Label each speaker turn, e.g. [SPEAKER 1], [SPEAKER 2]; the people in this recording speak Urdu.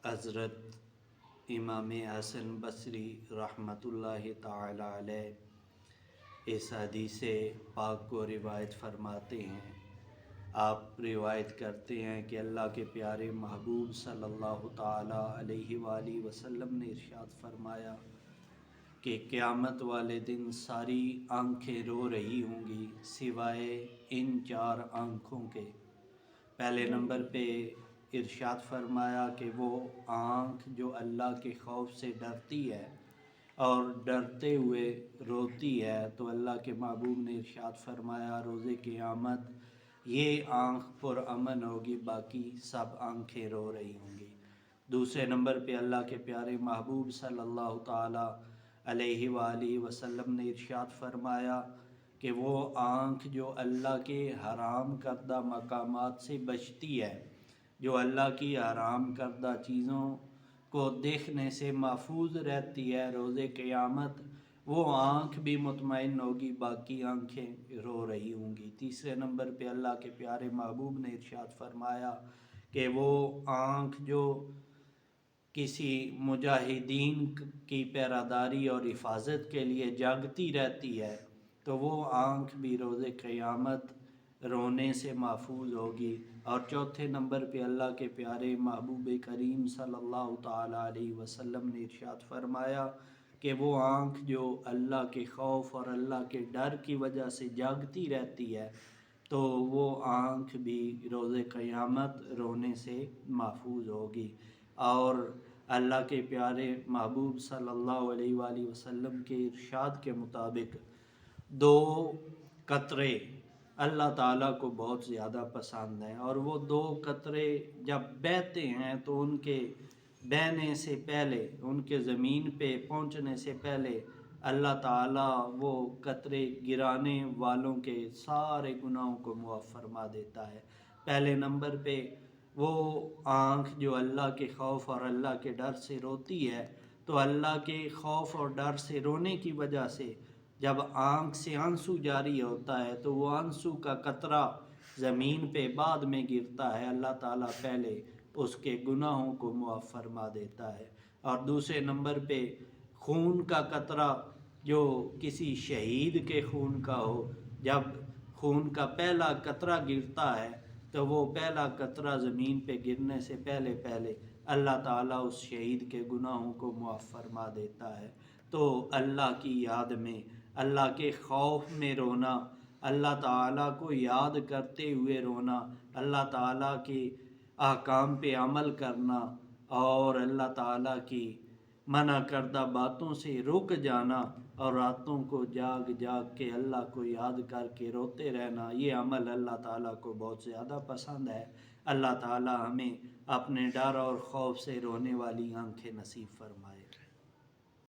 [SPEAKER 1] حضرت امام حسن بصری رحمۃ اللہ تعالی علیہ اس حدیث پاک کو روایت فرماتے ہیں۔ آپ روایت کرتے ہیں کہ اللہ کے پیارے محبوب صلی اللہ تعالی علیہ وآلہ وسلم نے ارشاد فرمایا کہ قیامت والے دن ساری آنکھیں رو رہی ہوں گی سوائے ان چار آنکھوں کے۔ پہلے نمبر پہ ارشاد فرمایا کہ وہ آنکھ جو اللہ کے خوف سے ڈرتی ہے اور ڈرتے ہوئے روتی ہے، تو اللہ کے محبوب نے ارشاد فرمایا روز قیامت یہ آنکھ پرامن ہوگی، باقی سب آنکھیں رو رہی ہوں گی۔ دوسرے نمبر پہ اللہ کے پیارے محبوب صلی اللہ تعالی علیہ وآلہ وسلم نے ارشاد فرمایا کہ وہ آنکھ جو اللہ کے حرام کردہ مقامات سے بچتی ہے، جو اللہ کی حرام کردہ چیزوں کو دیکھنے سے محفوظ رہتی ہے، روز قیامت وہ آنکھ بھی مطمئن ہوگی، باقی آنکھیں رو رہی ہوں گی۔ تیسرے نمبر پہ اللہ کے پیارے محبوب نے ارشاد فرمایا کہ وہ آنکھ جو کسی مجاہدین کی پہراداری اور حفاظت کے لیے جاگتی رہتی ہے، تو وہ آنکھ بھی روز قیامت رونے سے محفوظ ہوگی۔ اور چوتھے نمبر پہ اللہ کے پیارے محبوب کریم صلی اللہ تعالیٰ علیہ وسلم نے ارشاد فرمایا کہ وہ آنکھ جو اللہ کے خوف اور اللہ کے ڈر کی وجہ سے جاگتی رہتی ہے، تو وہ آنکھ بھی روز قیامت رونے سے محفوظ ہوگی۔ اور اللہ کے پیارے محبوب صلی اللہ علیہ وآلہ وسلم کے ارشاد کے مطابق دو قطرے اللہ تعالیٰ کو بہت زیادہ پسند ہیں، اور وہ دو قطرے جب بہتے ہیں تو ان کے بہنے سے پہلے، ان کے زمین پہ پہنچنے سے پہلے اللہ تعالیٰ وہ قطرے گرانے والوں کے سارے گناہوں کو معاف فرما دیتا ہے۔ پہلے نمبر پہ وہ آنکھ جو اللہ کے خوف اور اللہ کے ڈر سے روتی ہے، تو اللہ کے خوف اور ڈر سے رونے کی وجہ سے جب آنکھ سے آنسو جاری ہوتا ہے تو وہ آنسو کا قطرہ زمین پہ بعد میں گرتا ہے، اللہ تعالیٰ پہلے اس کے گناہوں کو معاف فرما دیتا ہے۔ اور دوسرے نمبر پہ خون کا قطرہ جو کسی شہید کے خون کا ہو، جب خون کا پہلا قطرہ گرتا ہے تو وہ پہلا قطرہ زمین پہ گرنے سے پہلے اللہ تعالیٰ اس شہید کے گناہوں کو معاف فرما دیتا ہے۔ تو اللہ کی یاد میں، اللہ کے خوف میں رونا، اللہ تعالیٰ کو یاد کرتے ہوئے رونا، اللہ تعالیٰ کے احکام پہ عمل کرنا اور اللہ تعالیٰ کی منع کردہ باتوں سے رک جانا، اور راتوں کو جاگ کے اللہ کو یاد کر کے روتے رہنا، یہ عمل اللہ تعالیٰ کو بہت زیادہ پسند ہے۔ اللہ تعالیٰ ہمیں اپنے ڈر اور خوف سے رونے والی آنکھیں نصیب فرمائے۔